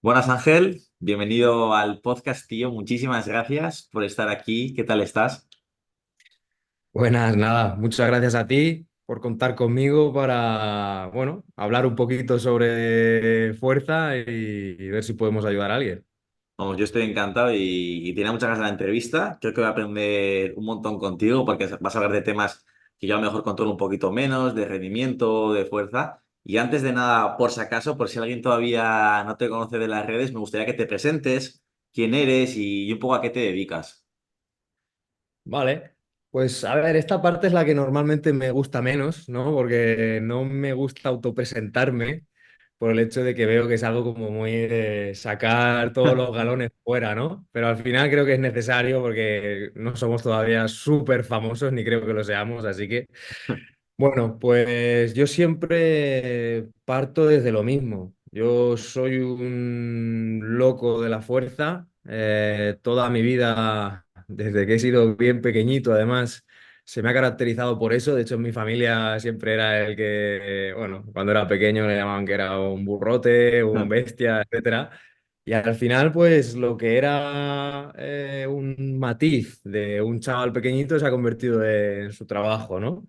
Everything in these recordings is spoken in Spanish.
Buenas Ángel, bienvenido al podcast, tío. Muchísimas gracias por estar aquí. ¿Qué tal estás? Buenas, nada, muchas gracias a ti por contar conmigo para, bueno, hablar un poquito sobre fuerza y ver si podemos ayudar a alguien. Vamos, yo estoy encantado y tenía muchas ganas de la entrevista. Creo que voy a aprender un montón contigo porque vas a hablar de temas que yo a lo mejor controlo un poquito menos, de rendimiento, de fuerza. Y antes de nada, por si acaso, por si alguien todavía no te conoce de las redes, me gustaría que te presentes, quién eres y un poco a qué te dedicas. Vale, pues a ver, esta parte es la que normalmente me gusta menos, ¿no? Porque no me gusta autopresentarme por el hecho de que veo que es algo como muy de sacar todos los galones fuera, ¿no? Pero al final creo que es necesario porque no somos todavía súper famosos, ni creo que lo seamos, así que... Bueno, pues yo siempre parto desde lo mismo. Yo soy un loco de la fuerza. Toda mi vida, desde que he sido bien pequeñito, además, se me ha caracterizado por eso. De hecho, en mi familia siempre era el que, bueno, cuando era pequeño le llamaban que era un burrote, un bestia, etcétera. Y al final, pues lo que era un matiz de un chaval pequeñito se ha convertido en su trabajo, ¿no?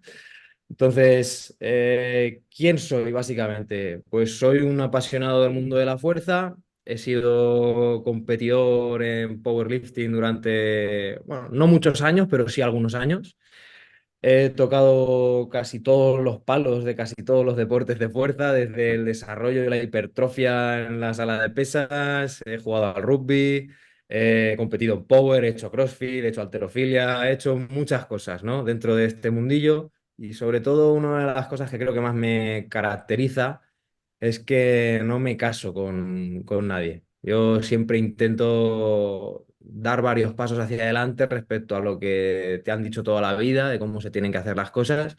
Entonces, ¿quién soy básicamente? Pues soy un apasionado del mundo de la fuerza. He sido competidor en powerlifting durante, bueno, no muchos años, pero sí algunos años. He tocado casi todos los palos de casi todos los deportes de fuerza, desde el desarrollo de la hipertrofia en la sala de pesas, he jugado al rugby, he competido en power, he hecho CrossFit, he hecho halterofilia, he hecho muchas cosas, ¿no? Dentro de este mundillo y sobre todo una de las cosas que creo que más me caracteriza es que no me caso con nadie. Yo siempre intento dar varios pasos hacia adelante respecto a lo que te han dicho toda la vida, de cómo se tienen que hacer las cosas.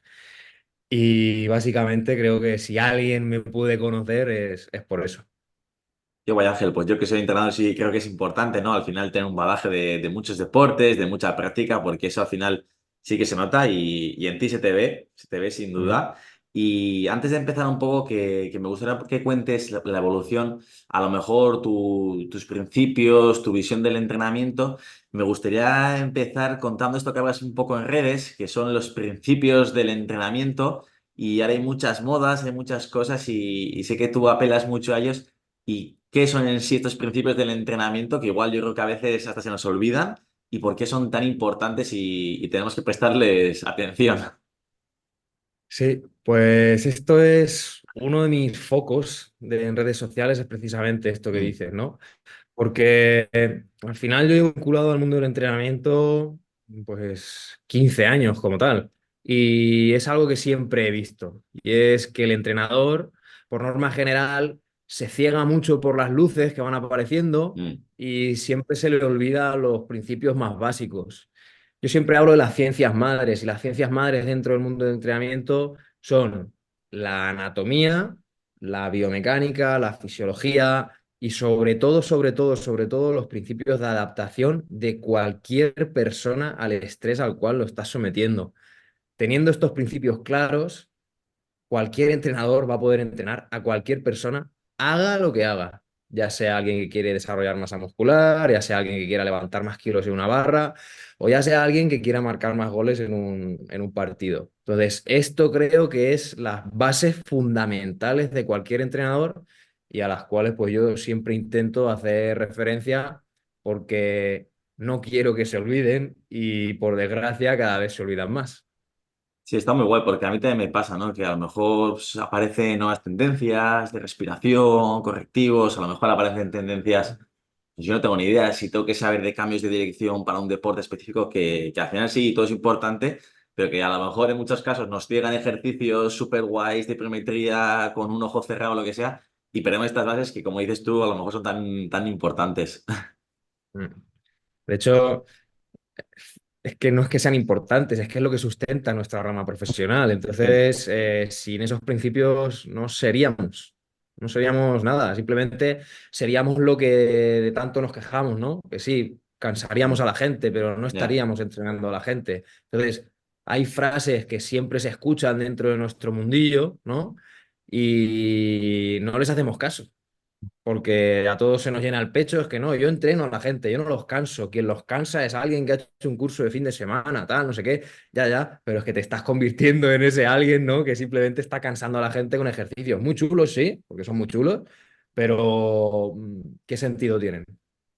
Y básicamente creo que si alguien me puede conocer es por eso. Qué guay, Ángel. Pues yo que soy entrenador sí creo que es importante, ¿no? Al final tener un bagaje de muchos deportes, de mucha práctica, porque eso al final sí que se nota y en ti se te ve sin Mm. duda. Y antes de empezar un poco, que me gustaría que cuentes la evolución, a lo mejor tus principios, tu visión del entrenamiento. Me gustaría empezar contando esto que hablas un poco en redes, que son los principios del entrenamiento. Y ahora hay muchas modas, hay muchas cosas y sé que tú apelas mucho a ellos. ¿Y qué son en sí estos principios del entrenamiento que igual yo creo que a veces hasta se nos olvidan y por qué son tan importantes y tenemos que prestarles atención? Sí, pues esto es uno de mis focos en redes sociales, es precisamente esto que Mm, dices, ¿no? Porque al final yo he vinculado al mundo del entrenamiento pues 15 años como tal. Y es algo que siempre he visto. Y es que el entrenador, por norma general, se ciega mucho por las luces que van apareciendo mm, y siempre se le olvida los principios más básicos. Yo siempre hablo de las ciencias madres y las ciencias madres dentro del mundo del entrenamiento son la anatomía, la biomecánica, la fisiología y sobre todo, los principios de adaptación de cualquier persona al estrés al cual lo estás sometiendo. Teniendo estos principios claros, cualquier entrenador va a poder entrenar a cualquier persona, haga lo que haga. Ya sea alguien que quiere desarrollar masa muscular, ya sea alguien que quiera levantar más kilos en una barra, o ya sea alguien que quiera marcar más goles en un partido. Entonces, esto creo que es las bases fundamentales de cualquier entrenador y a las cuales pues yo siempre intento hacer referencia porque no quiero que se olviden y por desgracia cada vez se olvidan más. sí, está muy guay porque a mí también me pasa, ¿no? Que a lo mejor pues, aparecen nuevas tendencias de respiración, correctivos, a lo mejor aparecen tendencias, pues yo no tengo ni idea si tengo que saber de cambios de dirección para un deporte específico que al final sí, todo es importante, pero que a lo mejor en muchos casos nos llegan ejercicios súper guays de pliometría con un ojo cerrado o lo que sea y perdemos estas bases que, como dices tú, a lo mejor son tan importantes. Mm. De hecho, es que no es que sean importantes, es que es lo que sustenta nuestra rama profesional. Entonces, sin esos principios no seríamos nada, simplemente seríamos lo que de tanto nos quejamos, ¿no? Que sí, cansaríamos a la gente, pero no Ya. estaríamos entrenando a la gente. Entonces, hay frases que siempre se escuchan dentro de nuestro mundillo, ¿no? Y no les hacemos caso. Porque a todos se nos llena el pecho, es que no, yo entreno a la gente, yo no los canso. Quien los cansa es alguien que ha hecho un curso de fin de semana, tal, no sé qué, ya, pero es que te estás convirtiendo en ese alguien, ¿no? Que simplemente está cansando a la gente con ejercicios. Muy chulos, sí, porque son muy chulos, pero ¿qué sentido tienen?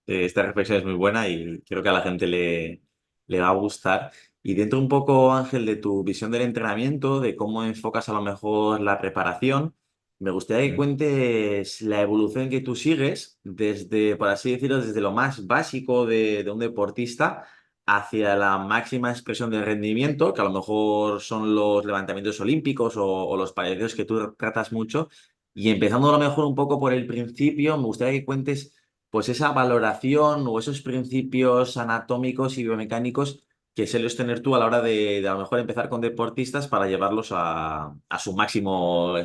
Esta reflexión es muy buena y creo que a la gente le va a gustar. Y dentro un poco, Ángel, de tu visión del entrenamiento, de cómo enfocas a lo mejor la preparación, me gustaría que Mm. cuentes la evolución que tú sigues desde, por así decirlo, desde lo más básico de un deportista hacia la máxima expresión del rendimiento, que a lo mejor son los levantamientos olímpicos o los parecidos que tú tratas mucho. Y empezando a lo mejor un poco por el principio, me gustaría que cuentes pues esa valoración o esos principios anatómicos y biomecánicos que sueles tener tú a la hora de a lo mejor empezar con deportistas para llevarlos a su máximo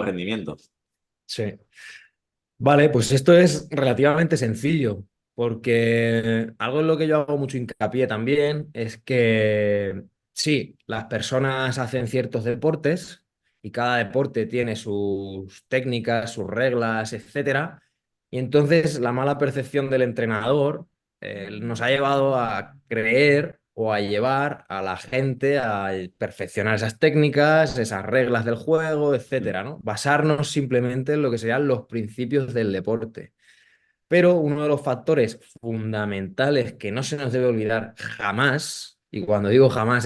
rendimiento. Sí. Vale, pues esto es relativamente sencillo, porque algo en lo que yo hago mucho hincapié también es que sí, las personas hacen ciertos deportes y cada deporte tiene sus técnicas, sus reglas, etcétera. Y entonces la mala percepción del entrenador nos ha llevado a creer o a llevar a la gente a perfeccionar esas técnicas, esas reglas del juego, Mm, etcétera, ¿no? Basarnos simplemente en lo que serían los principios del deporte. Pero uno de los factores fundamentales que no se nos debe olvidar jamás, y cuando digo jamás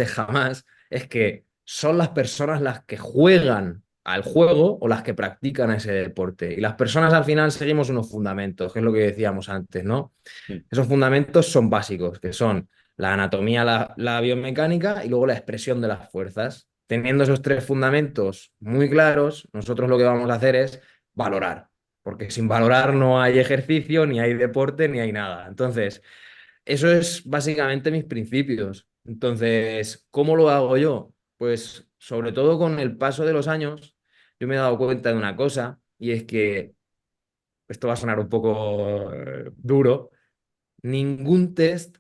es que son las personas las que juegan al juego o las que practican ese deporte. Y las personas al final seguimos unos fundamentos, que es lo que decíamos antes, ¿no? mm, Esos fundamentos son básicos, que son la anatomía, la biomecánica y luego la expresión de las fuerzas. Teniendo esos tres fundamentos muy claros, nosotros lo que vamos a hacer es valorar, porque sin valorar no hay ejercicio, ni hay deporte, ni hay nada. Entonces, eso es básicamente mis principios. Entonces, ¿cómo lo hago yo? Pues sobre todo con el paso de los años, yo me he dado cuenta de una cosa, y es que esto va a sonar un poco duro. Ningún test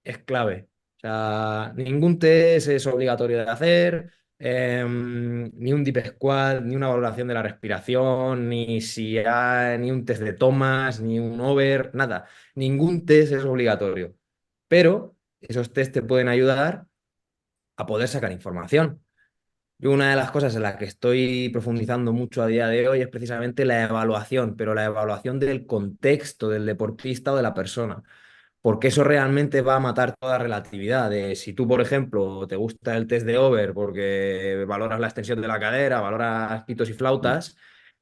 es clave. O sea, ningún test es obligatorio de hacer, ni un deep squat, ni una valoración de la respiración, ni si hay, ni un test de tomas, ni un over, nada. Ningún test es obligatorio. Pero esos test te pueden ayudar a poder sacar información. Y una de las cosas en las que estoy profundizando mucho a día de hoy es precisamente la evaluación, pero la evaluación del contexto del deportista o de la persona, porque eso realmente va a matar toda relatividad. De si tú, por ejemplo, te gusta el test de over porque valoras la extensión de la cadera, valoras pitos y mm, flautas,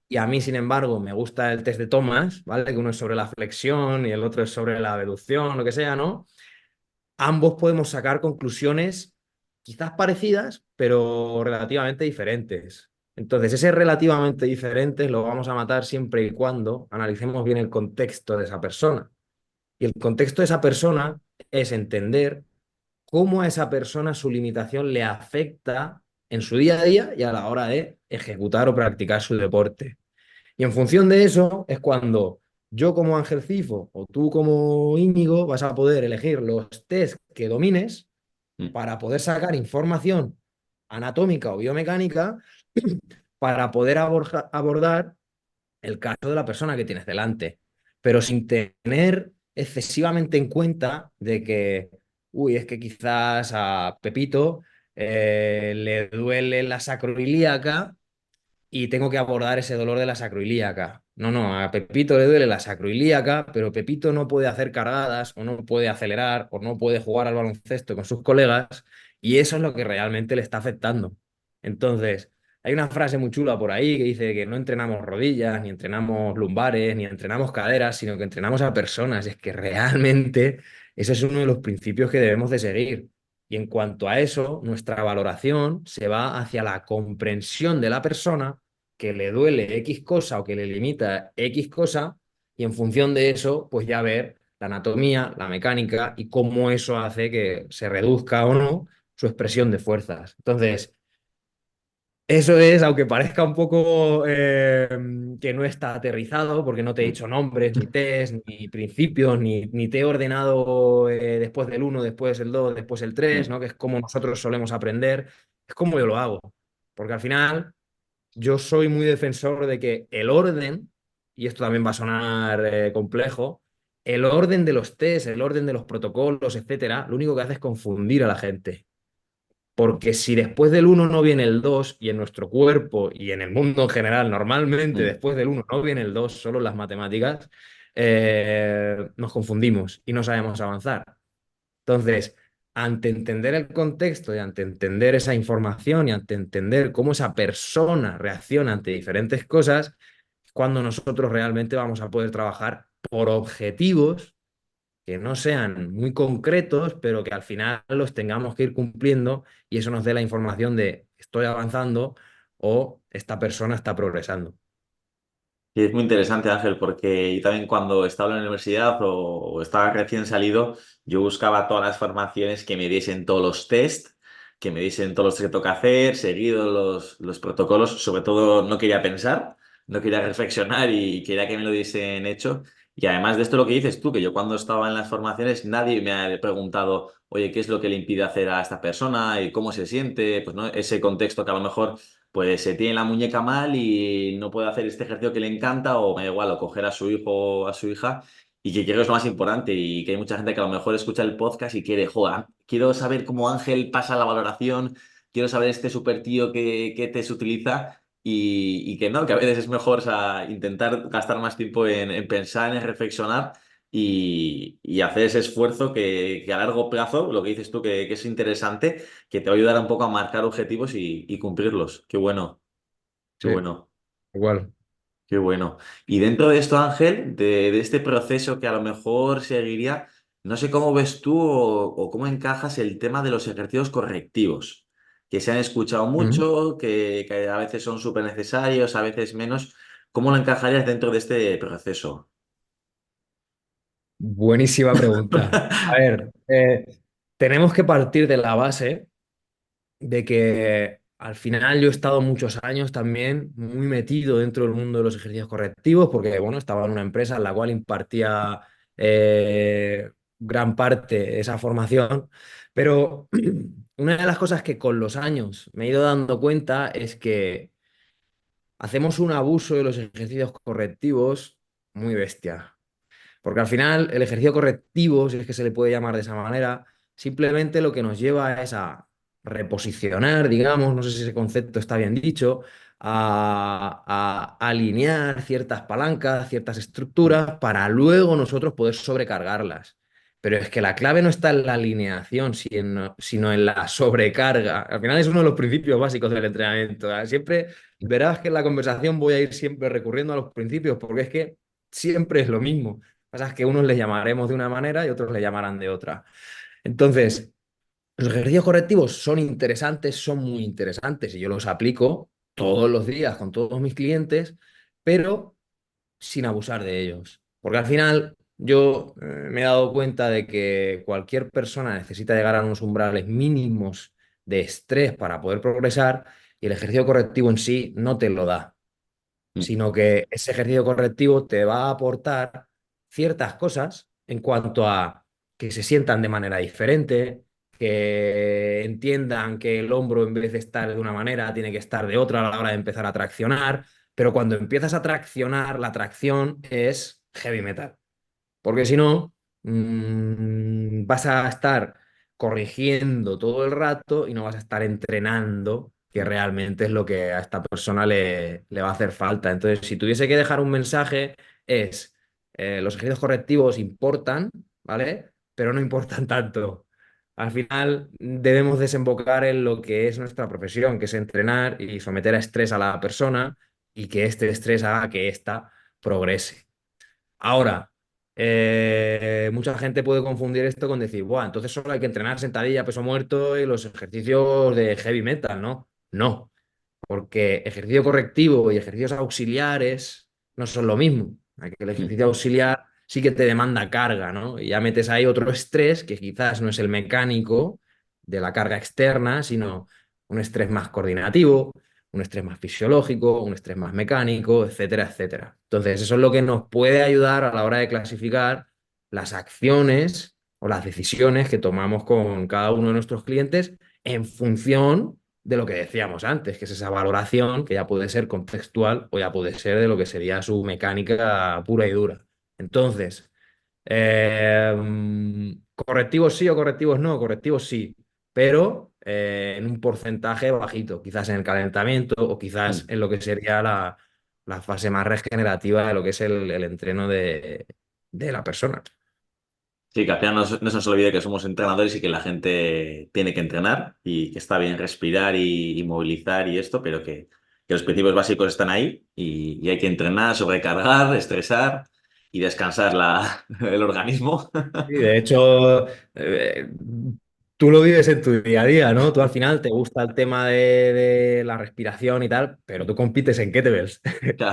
y a mí, sin embargo, me gusta el test de Thomas, ¿vale? Que uno es sobre la flexión y el otro es sobre la abducción, lo que sea, ¿no? Ambos podemos sacar conclusiones quizás parecidas, pero relativamente diferentes. Entonces, ese relativamente diferente lo vamos a matar siempre y cuando analicemos bien el contexto de esa persona. Y el contexto de esa persona es entender cómo a esa persona su limitación le afecta en su día a día y a la hora de ejecutar o practicar su deporte. Y en función de eso es cuando yo como Ángel Cifo o tú como Íñigo vas a poder elegir los test que domines mm. para poder sacar información anatómica o biomecánica para poder abordar el caso de la persona que tienes delante, pero sin tener excesivamente en cuenta de que, uy, es que quizás a Pepito le duele la sacroiliaca y tengo que abordar ese dolor de la sacroilíaca. No, no, a Pepito le duele la sacroilíaca, pero Pepito no puede hacer cargadas o no puede acelerar o no puede jugar al baloncesto con sus colegas y eso es lo que realmente le está afectando. Entonces, hay una frase muy chula por ahí que dice que no entrenamos rodillas, ni entrenamos lumbares, ni entrenamos caderas, sino que entrenamos a personas. Y es que realmente ese es uno de los principios que debemos de seguir. Y en cuanto a eso, nuestra valoración se va hacia la comprensión de la persona que le duele X cosa o que le limita X cosa, y en función de eso, pues ya ver la anatomía, la mecánica y cómo eso hace que se reduzca o no su expresión de fuerzas. Entonces, eso es, aunque parezca un poco que no está aterrizado, porque no te he Mm, dicho nombres, ni test, ni principios, ni te he ordenado después del uno, después el 2, después el tres, mm. ¿no? Que es como nosotros solemos aprender, es como yo lo hago. Porque al final yo soy muy defensor de que el orden y esto también va a sonar complejo, el orden de los test, el orden de los protocolos, etcétera, lo único que hace es confundir a la gente. Porque si después del uno no viene el 2 y en nuestro cuerpo y en el mundo en general, normalmente Mm. después del uno no viene el 2 solo en las matemáticas, nos confundimos y no sabemos avanzar. Entonces, ante entender el contexto y ante entender esa información y ante entender cómo esa persona reacciona ante diferentes cosas, es cuando nosotros realmente vamos a poder trabajar por objetivos que no sean muy concretos, pero que al final los tengamos que ir cumpliendo y eso nos dé la información de estoy avanzando o esta persona está progresando. Y es muy interesante, Ángel, porque yo también cuando estaba en la universidad o estaba recién salido, yo buscaba todas las formaciones que me diesen todos los test, que me diesen todos los que toca hacer, seguido los protocolos. Sobre todo no quería pensar, no quería reflexionar y quería que me lo diesen hecho. Y además de esto, lo que dices tú, que yo cuando estaba en las formaciones nadie me ha preguntado, oye, ¿qué es lo que le impide hacer a esta persona y cómo se siente? Pues no, ese contexto que a lo mejor pues se tiene la muñeca mal y no puede hacer este ejercicio que le encanta o me da igual, o coger a su hijo o a su hija y que creo que es lo más importante y que hay mucha gente que a lo mejor escucha el podcast y quiere, joder, quiero saber cómo Ángel pasa la valoración, quiero saber este super tío que te utiliza y que no, que a veces es mejor, o sea, intentar gastar más tiempo en pensar, en reflexionar y hacer ese esfuerzo que a largo plazo, lo que dices tú que es interesante que te va a ayudar un poco a marcar objetivos y cumplirlos. Qué bueno, qué Sí, bueno, igual. qué bueno. Y dentro de esto, Ángel, de este proceso que a lo mejor seguiría, no sé cómo ves tú o cómo encajas el tema de los ejercicios correctivos, que se han escuchado Ujú. mucho, que a veces son súper necesarios, a veces menos. ¿Cómo lo encajarías dentro de este proceso? Buenísima pregunta. A ver, tenemos que partir de la base de que al final yo he estado muchos años también muy metido dentro del mundo de los ejercicios correctivos, porque bueno, estaba en una empresa en la cual impartía gran parte de esa formación, pero una de las cosas que con los años me he ido dando cuenta es que hacemos un abuso de los ejercicios correctivos muy bestia. Porque al final el ejercicio correctivo, si es que se le puede llamar de esa manera, simplemente lo que nos lleva es a reposicionar, digamos, no sé si ese concepto está bien dicho, a alinear ciertas palancas, ciertas estructuras, para luego nosotros poder sobrecargarlas. Pero es que la clave no está en la alineación, sino en la sobrecarga. Al final es uno de los principios básicos del entrenamiento. Siempre verás que en la conversación voy a ir siempre recurriendo a los principios, porque es que siempre es lo mismo. Pasa es que unos les llamaremos de una manera y otros le llamarán de otra. Entonces, los ejercicios correctivos son interesantes, son muy interesantes y yo los aplico todos los días con todos mis clientes, pero sin abusar de ellos. Porque al final yo me he dado cuenta de que cualquier persona necesita llegar a unos umbrales mínimos de estrés para poder progresar y el ejercicio correctivo en sí no te lo da, sino que ese ejercicio correctivo te va a aportar ciertas cosas en cuanto a que se sientan de manera diferente, que entiendan que el hombro en vez de estar de una manera tiene que estar de otra a la hora de empezar a traccionar, pero cuando empiezas a traccionar, la tracción es heavy metal. Porque si no, vas a estar corrigiendo todo el rato y no vas a estar entrenando, que realmente es lo que a esta persona le va a hacer falta. Entonces, si tuviese que dejar un mensaje, es, los ejercicios correctivos importan, ¿vale? Pero no importan tanto. Al final debemos desembocar en lo que es nuestra profesión, que es entrenar y someter a estrés a la persona y que este estrés haga que ésta progrese. Ahora, mucha gente puede confundir esto con decir, Buah, entonces solo hay que entrenar sentadilla, peso muerto y los ejercicios de heavy metal, ¿no? No, porque ejercicio correctivo y ejercicios auxiliares no son lo mismo. El ejercicio auxiliar sí que te demanda carga, ¿no? Y ya metes ahí otro estrés que quizás no es el mecánico de la carga externa, sino un estrés más coordinativo, un estrés más fisiológico, un estrés más mecánico, etcétera, etcétera. Entonces, eso es lo que nos puede ayudar a la hora de clasificar las acciones o las decisiones que tomamos con cada uno de nuestros clientes en función de lo que decíamos antes, que es esa valoración que ya puede ser contextual o ya puede ser de lo que sería su mecánica pura y dura. Entonces, correctivos sí o correctivos no, correctivos sí, pero en un porcentaje bajito, quizás en el calentamiento o quizás Mm. en lo que sería la fase más regenerativa de lo que es el entreno de la persona. Sí, que al final no se nos olvide que somos entrenadores y que la gente tiene que entrenar y que está bien respirar y movilizar y esto, pero que los principios básicos están ahí y hay que entrenar, sobrecargar, estresar y descansar el organismo. Sí, de hecho, tú lo vives en tu día a día, ¿no? Tú al final te gusta el tema de la respiración y tal, pero tú compites en kettlebells.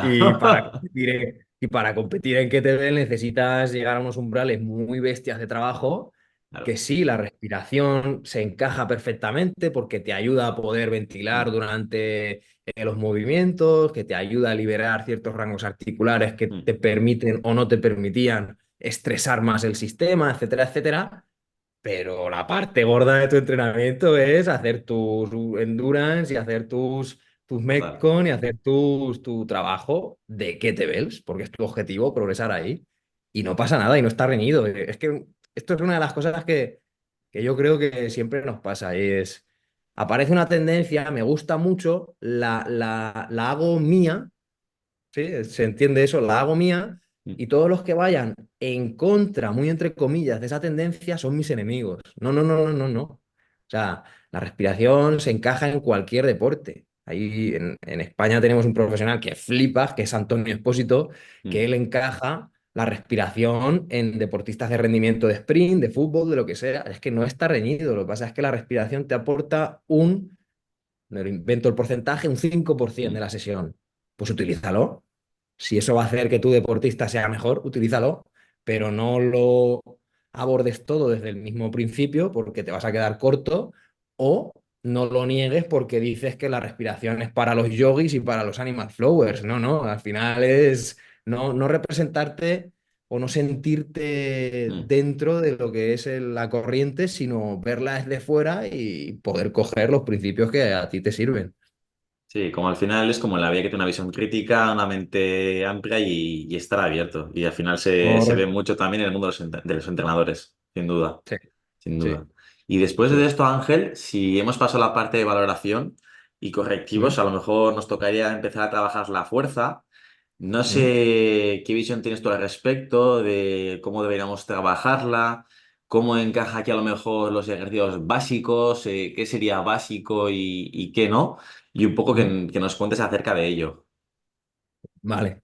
Y para Claro. competir y para competir en kettlebell necesitas llegar a unos umbrales muy bestias de trabajo, que Claro. sí, la respiración se encaja perfectamente porque te ayuda a poder ventilar Mm, durante los movimientos, que te ayuda a liberar ciertos rangos articulares que mm, te permiten o no te permitían estresar más el sistema, etcétera, etcétera. Pero la parte gorda de tu entrenamiento es hacer tus endurance y hacer tus Total. metcon y hacer tu trabajo de kettlebells, porque es tu objetivo progresar ahí. Y no pasa nada y no está reñido. Es que esto es una de las cosas que yo creo que siempre nos pasa. Y es, aparece una tendencia, me gusta mucho, la hago mía. Sí, se entiende eso, la hago mía Mm, y todos los que vayan en contra, muy entre comillas, de esa tendencia son mis enemigos. No, no, no, no, no, no. O sea, la respiración se encaja en cualquier deporte. Ahí en España tenemos un profesional que flipa, que es Antonio Espósito, mm. que él encaja la respiración en deportistas de rendimiento de sprint, de fútbol, de lo que sea. Es que no está reñido. Lo que pasa es que la respiración te aporta me lo invento el porcentaje, un 5% de Mm. la sesión. Pues utilízalo. Si eso va a hacer que tu deportista sea mejor, utilízalo, pero no lo abordes todo desde el mismo principio porque te vas a quedar corto o no lo niegues porque dices que la respiración es para los yogis y para los animal flowers. No, no, al final es no representarte o no sentirte Mm. dentro de lo que es la corriente, sino verla desde fuera y poder coger los principios que a ti te sirven. Sí, como al final es como la vida que tiene una visión crítica, una mente amplia y estar abierto. Y al final se ve Correcto. mucho también en el mundo de los entrenadores, sin duda, Sí, sin duda. sí, Y después sí. de esto, Ángel, si hemos pasado la parte de valoración y correctivos, ¿Mm? a lo mejor nos tocaría empezar a trabajar la fuerza. No ¿Mm? sé qué visión tienes tú al respecto de cómo deberíamos trabajarla, cómo encaja aquí a lo mejor los ejercicios básicos, qué sería básico y qué no, y un poco ¿Mm? que nos cuentes acerca de ello. Vale.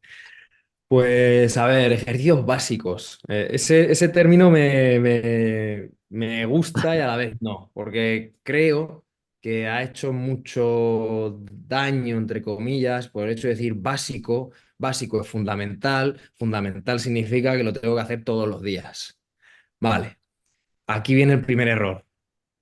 Pues a ver, ejercicios básicos. Ese término me gusta y a la vez no, porque creo que ha hecho mucho daño, entre comillas, por el hecho de decir básico. Básico es fundamental. Fundamental significa que lo tengo que hacer todos los días. Vale, aquí viene el primer error.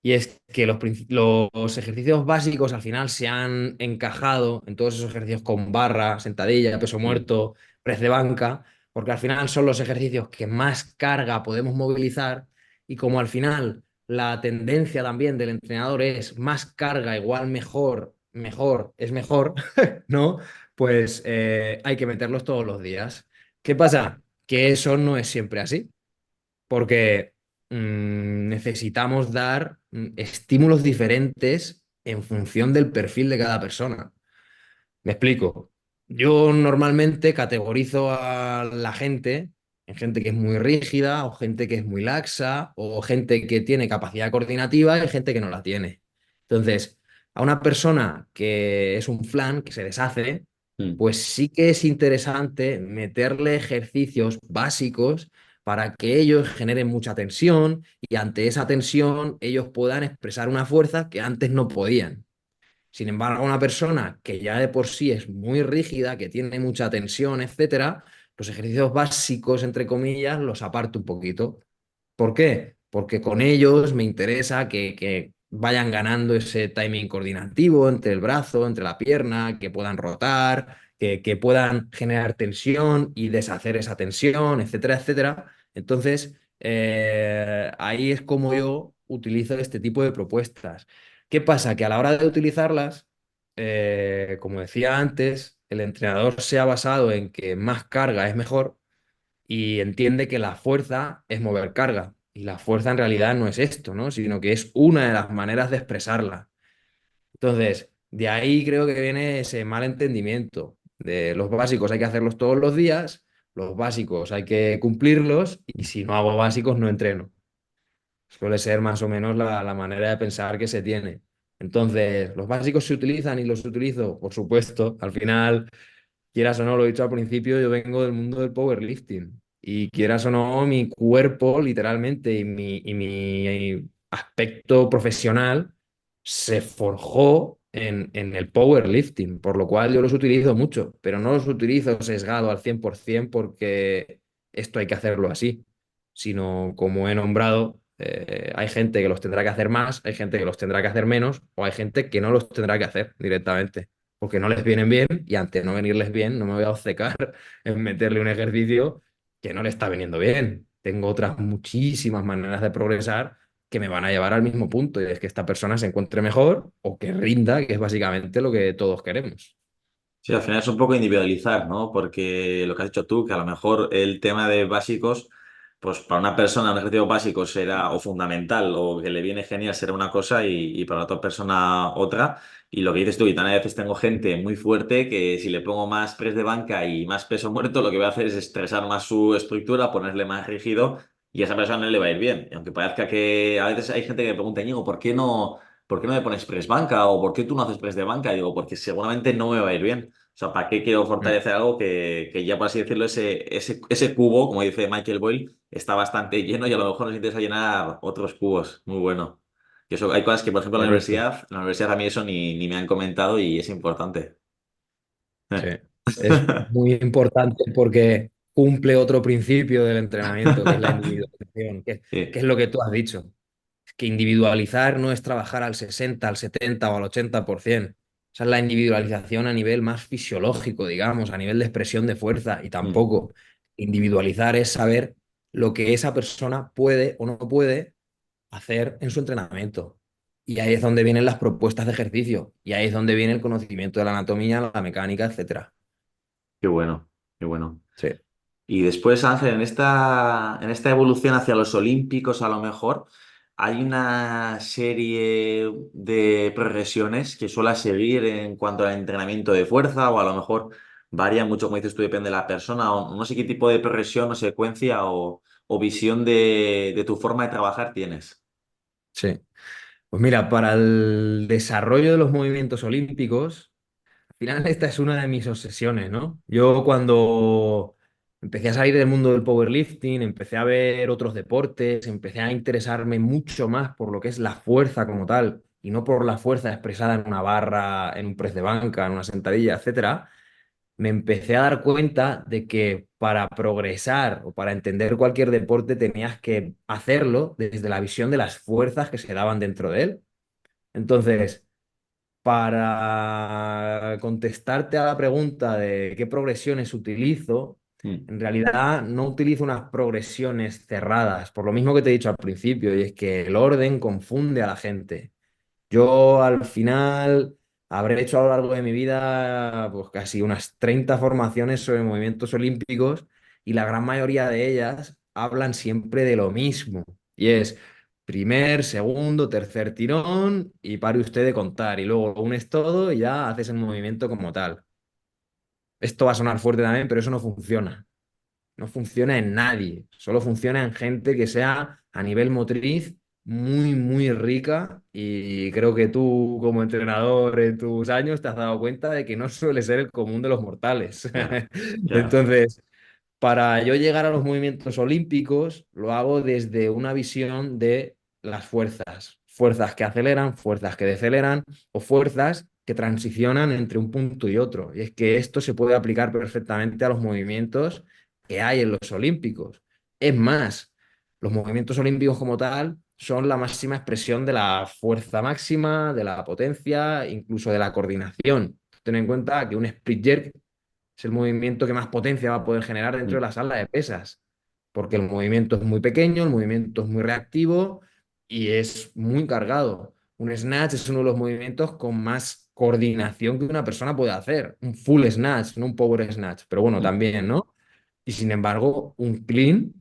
Y es que los ejercicios básicos al final se han encajado en todos esos ejercicios con barra, sentadilla, peso Mm, muerto, press de banca, porque al final son los ejercicios que más carga podemos movilizar y como al final la tendencia también del entrenador es más carga igual mejor, mejor es mejor, ¿no? Pues hay que meterlos todos los días. ¿Qué pasa? Que eso no es siempre así porque necesitamos dar estímulos diferentes en función del perfil de cada persona. Me explico. Yo normalmente categorizo a la gente en gente que es muy rígida o gente que es muy laxa o gente que tiene capacidad coordinativa y gente que no la tiene. Entonces, a una persona que es un flan, que se deshace, mm. pues sí que es interesante meterle ejercicios básicos para que ellos generen mucha tensión y ante esa tensión ellos puedan expresar una fuerza que antes no podían. Sin embargo, una persona que ya de por sí es muy rígida, que tiene mucha tensión, etcétera, los ejercicios básicos, entre comillas, los aparto un poquito. ¿Por qué? Porque con ellos me interesa que vayan ganando ese timing coordinativo entre el brazo, entre la pierna, que puedan rotar, que puedan generar tensión y deshacer esa tensión, etcétera, etcétera. Entonces, ahí es como yo utilizo este tipo de propuestas. ¿Qué pasa? Que a la hora de utilizarlas, como decía antes, el entrenador se ha basado en que más carga es mejor y entiende que la fuerza es mover carga. Y la fuerza en realidad no es esto, ¿no? Sino que es una de las maneras de expresarla. Entonces, de ahí creo que viene ese mal entendimiento. De los básicos hay que hacerlos todos los días, los básicos hay que cumplirlos y si no hago básicos no entreno. Suele ser más o menos la manera de pensar que se tiene. Entonces, los básicos se utilizan y los utilizo, por supuesto. Al final, quieras o no, lo he dicho al principio, yo vengo del mundo del powerlifting. Y quieras o no, mi cuerpo, literalmente, y mi aspecto profesional se forjó en el powerlifting, por lo cual yo los utilizo mucho, pero no los utilizo sesgado al 100% porque esto hay que hacerlo así, sino como he nombrado, hay gente que los tendrá que hacer más, hay gente que los tendrá que hacer menos, o hay gente que no los tendrá que hacer directamente porque no les vienen bien y ante no venirles bien no me voy a obcecar en meterle un ejercicio que no le está viniendo bien. Tengo otras muchísimas maneras de progresar que me van a llevar al mismo punto y es que esta persona se encuentre mejor o que rinda, que es básicamente lo que todos queremos. Sí, al final es un poco individualizar, ¿no? Porque lo que has dicho tú, que a lo mejor el tema de básicos, pues para una persona un ejercicio básico será o fundamental o que le viene genial será una cosa y para otra persona otra. Y lo que dices tú, y también a veces tengo gente muy fuerte que si le pongo más press de banca y más peso muerto, lo que voy a hacer es estresar más su estructura, ponerle más rígido y a esa persona no le va a ir bien. Y aunque parezca que a veces hay gente que me pregunta, Íñigo, ¿por qué no me pones press banca? ¿O por qué tú no haces press de banca? Y digo, porque seguramente no me va a ir bien. O sea, ¿para qué quiero Mm. fortalecer algo que ya, por así decirlo, ese cubo, como dice Michael Boyle, está bastante lleno y a lo mejor nos interesa llenar otros cubos? Muy bueno. Y eso, hay cosas que, por ejemplo, Correcto. en la universidad a mí eso ni me han comentado y es importante. Sí. Eh. Es muy importante porque cumple otro principio del entrenamiento, que es la individualización, que Sí. es lo que tú has dicho. Que individualizar no es trabajar al 60, al 70 o al 80%. Esa es la individualización a nivel más fisiológico, digamos, a nivel de expresión de fuerza. Y Mm. tampoco individualizar es saber lo que esa persona puede o no puede hacer en su entrenamiento. Y ahí es donde vienen las propuestas de ejercicio. Y ahí es donde viene el conocimiento de la anatomía, la mecánica, etcétera. Qué bueno, qué bueno. Sí, Y después, Ángel, en esta evolución hacia los olímpicos, a lo mejor, hay una serie de progresiones que suele seguir en cuanto al entrenamiento de fuerza, o a lo mejor varía mucho, como dices tú, depende de la persona, o no sé qué tipo de progresión o secuencia o visión de tu forma de trabajar tienes. sí. Pues mira, para el desarrollo de los movimientos olímpicos, al final esta es una de mis obsesiones, ¿no? Yo cuando empecé a salir del mundo del powerlifting, empecé a ver otros deportes, empecé a interesarme mucho más por lo que es la fuerza como tal, y no por la fuerza expresada en una barra, en un press de banca, en una sentadilla, etcétera, me empecé a dar cuenta de que para progresar o para entender cualquier deporte tenías que hacerlo desde la visión de las fuerzas que se daban dentro de él. Entonces, para contestarte a la pregunta de qué progresiones utilizo, Mm. en realidad no utilizo unas progresiones cerradas, por lo mismo que te he dicho al principio, y es que el orden confunde a la gente. Yo al final habré hecho a lo largo de mi vida pues casi unas 30 formaciones sobre movimientos olímpicos y la gran mayoría de ellas hablan siempre de lo mismo. Y es primer, segundo, tercer tirón y pare usted de contar. Y luego lo unes todo y ya haces el movimiento como tal. Esto va a sonar fuerte también, pero eso no funciona. No funciona en nadie, solo funciona en gente que sea a nivel motriz muy, muy rica y creo que tú como entrenador en tus años te has dado cuenta de que no suele ser el común de los mortales. Ya, ya. Entonces, para yo llegar a los movimientos olímpicos, lo hago desde una visión de las fuerzas. Fuerzas que aceleran, fuerzas que deceleran o fuerzas que transicionan entre un punto y otro. Y es que esto se puede aplicar perfectamente a los movimientos que hay en los olímpicos. Es más, los movimientos olímpicos como tal son la máxima expresión de la fuerza máxima, de la potencia, incluso de la coordinación. Ten en cuenta que un split jerk es el movimiento que más potencia va a poder generar dentro de Mm. la sala de pesas, porque el movimiento es muy pequeño, el movimiento es muy reactivo y es muy cargado. Un snatch es uno de los movimientos con más coordinación que una persona puede hacer. Un full snatch, no un power snatch, pero bueno, Mm. también, ¿no? Y sin embargo, un clean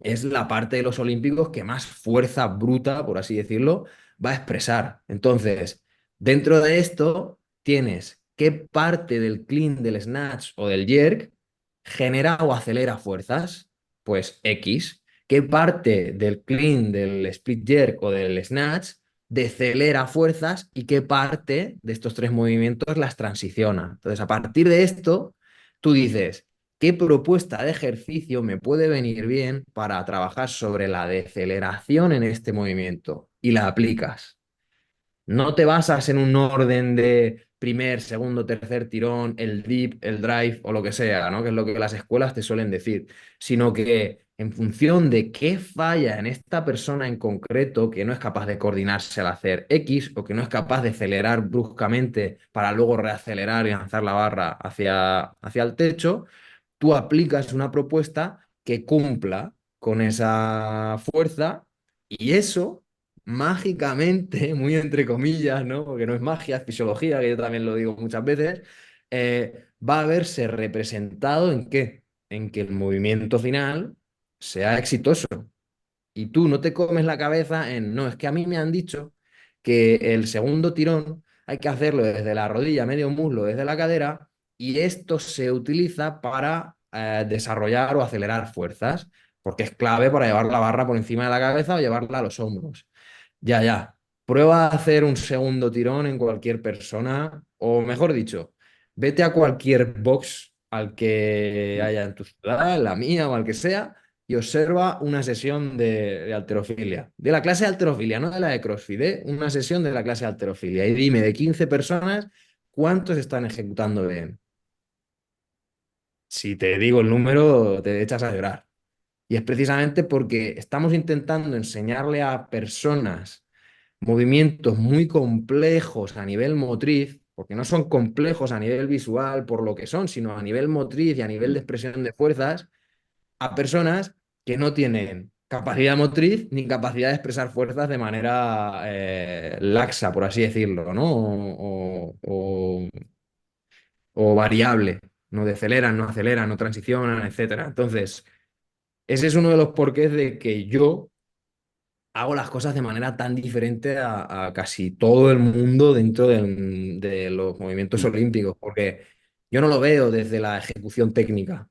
es la parte de los olímpicos que más fuerza bruta, por así decirlo, va a expresar. Entonces, dentro de esto, tienes qué parte del clean, del snatch o del jerk genera o acelera fuerzas. Pues X. ¿Qué parte del clean, del split jerk o del snatch decelera fuerzas y qué parte de estos tres movimientos las transiciona? Entonces, a partir de esto, tú dices, ¿qué propuesta de ejercicio me puede venir bien para trabajar sobre la deceleración en este movimiento? Y la aplicas. No te basas en un orden de primer, segundo, tercer tirón, el dip, el drive o lo que sea, ¿no? Que es lo que las escuelas te suelen decir, sino que en función de qué falla en esta persona en concreto, que no es capaz de coordinarse al hacer X o que no es capaz de acelerar bruscamente para luego reacelerar y lanzar la barra hacia el techo, tú aplicas una propuesta que cumpla con esa fuerza y eso mágicamente, muy entre comillas, ¿no? Porque no es magia, es fisiología, que yo también lo digo muchas veces, va a verse representado en qué? En que el movimiento final sea exitoso. Y tú no te comes la cabeza en, no, es que a mí me han dicho que el segundo tirón hay que hacerlo desde la rodilla, medio muslo, desde la cadera, y esto se utiliza para desarrollar o acelerar fuerzas, porque es clave para llevar la barra por encima de la cabeza o llevarla a los hombros. Ya, ya. Prueba a hacer un segundo tirón en cualquier persona, o mejor dicho, vete a cualquier box al que haya en tu ciudad, en la mía o al que sea, y observa una sesión de halterofilia. De la clase de halterofilia, no de la de CrossFit, una sesión de la clase de halterofilia. Y dime, de 15 personas, ¿cuántos están ejecutando bien? Si te digo el número, te echas a llorar. Y es precisamente porque estamos intentando enseñarle a personas movimientos muy complejos a nivel motriz, porque no son complejos a nivel visual por lo que son, sino a nivel motriz y a nivel de Mm. expresión de fuerzas, a personas que no tienen capacidad motriz ni capacidad de expresar fuerzas de manera laxa, por así decirlo, ¿no? O variable, no deceleran, no aceleran, no transicionan, etcétera. Entonces, ese es uno de los porqués de que yo hago las cosas de manera tan diferente a casi todo el mundo dentro de los movimientos Mm. olímpicos, porque yo no lo veo desde la ejecución técnica.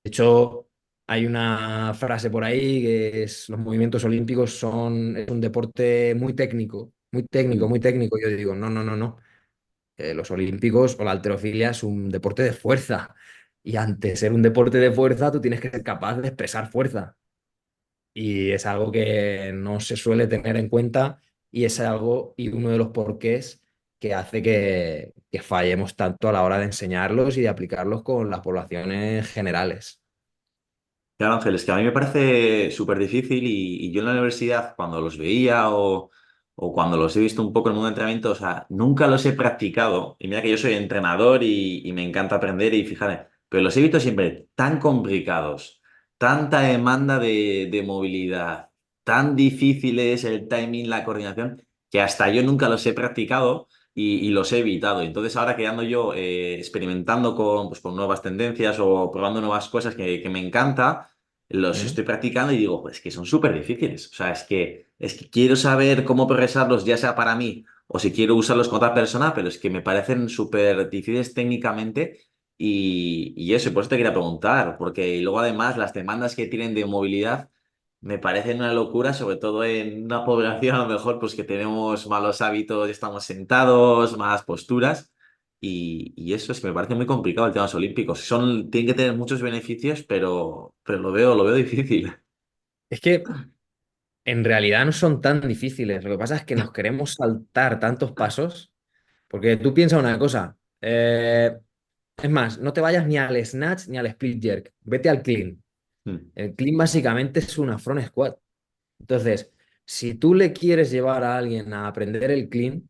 De hecho, hay una frase por ahí que es los movimientos olímpicos es un deporte muy técnico, muy técnico, Mm. muy técnico. Yo digo, no, no, no, no. Los olímpicos o la halterofilia es un deporte de fuerza. Y antes de ser un deporte de fuerza, tú tienes que ser capaz de expresar fuerza. Y es algo que no se suele tener en cuenta y es algo y uno de los porqués que hace que fallemos tanto a la hora de enseñarlos y de aplicarlos con las poblaciones generales. Claro, Ángel, es que a mí me parece súper difícil y yo en la universidad, cuando los veía o cuando los he visto un poco en el mundo de entrenamiento, o sea, nunca los he practicado. Y mira que yo soy entrenador y me encanta aprender y fijarme, pero los he visto siempre tan complicados, tanta demanda de movilidad, tan difícil es el timing, la coordinación, que hasta yo nunca los he practicado y los he evitado. Entonces ahora que ando yo experimentando pues, con nuevas tendencias o probando nuevas cosas que me encanta, los ¿Mm? estoy practicando y digo, pues que son súper difíciles. O sea, es que quiero saber cómo progresarlos, ya sea para mí o si quiero usarlos con otra persona, pero es que me parecen súper difíciles técnicamente y eso, y por eso te quería preguntar, porque luego además las demandas que tienen de movilidad me parecen una locura, sobre todo en una población a lo mejor pues que tenemos malos hábitos, estamos sentados, malas posturas. Y eso es que me parece muy complicado el tema de los olímpicos. Tienen que tener muchos beneficios, pero lo veo difícil. Es que en realidad no son tan difíciles. Lo que pasa es que nos queremos saltar tantos pasos, porque tú piensas una cosa. Es más, no te vayas ni al snatch ni al split jerk. Vete al clean. Mm. El clean básicamente es una front squat. Entonces, si tú le quieres llevar a alguien a aprender el clean,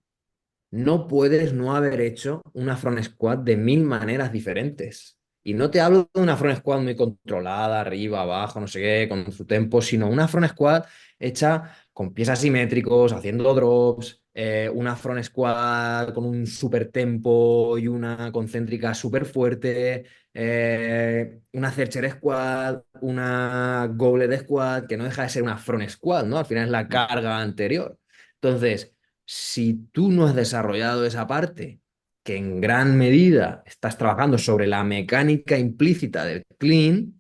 no puedes no haber hecho una front squat de mil maneras diferentes. Y no te hablo de una front squat muy controlada, arriba, abajo, no sé qué, con su tempo, sino una front squat hecha con pies asimétricos, haciendo drops, una front squat con un super tempo y una concéntrica súper fuerte, una Zercher squat, una goblet squat, que no deja de ser una front squat, ¿no? Al final es la carga anterior. Entonces, si tú no has desarrollado esa parte, que en gran medida estás trabajando sobre la mecánica implícita del clean,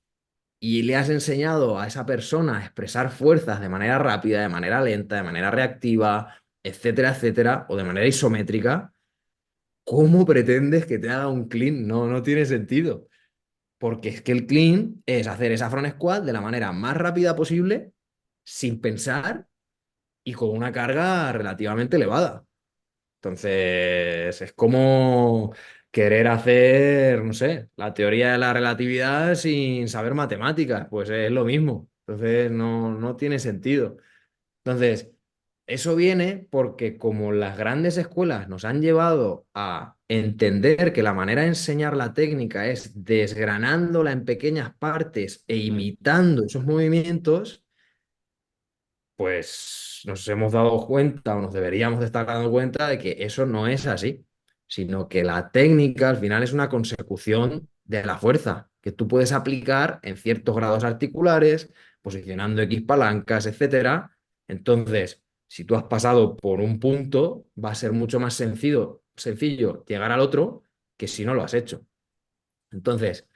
y le has enseñado a esa persona a expresar fuerzas de manera rápida, de manera lenta, de manera reactiva, etcétera, etcétera, o de manera isométrica, ¿cómo pretendes que te haga un clean? No, no tiene sentido. Porque es que el clean es hacer esa front squat de la manera más rápida posible, sin pensar y con una carga relativamente elevada. Entonces, es como querer hacer, no sé, la teoría de la relatividad sin saber matemáticas, pues es lo mismo. Entonces, no, no tiene sentido. Entonces, eso viene porque como las grandes escuelas nos han llevado a entender que la manera de enseñar la técnica es desgranándola en pequeñas partes e imitando esos movimientos, pues nos hemos dado cuenta o nos deberíamos de estar dando cuenta de que eso no es así, sino que la técnica al final es una consecución de la fuerza que tú puedes aplicar en ciertos grados articulares, posicionando X palancas, etcétera. Entonces, si tú has pasado por un punto, va a ser mucho más sencillo llegar al otro que si no lo has hecho. Entonces,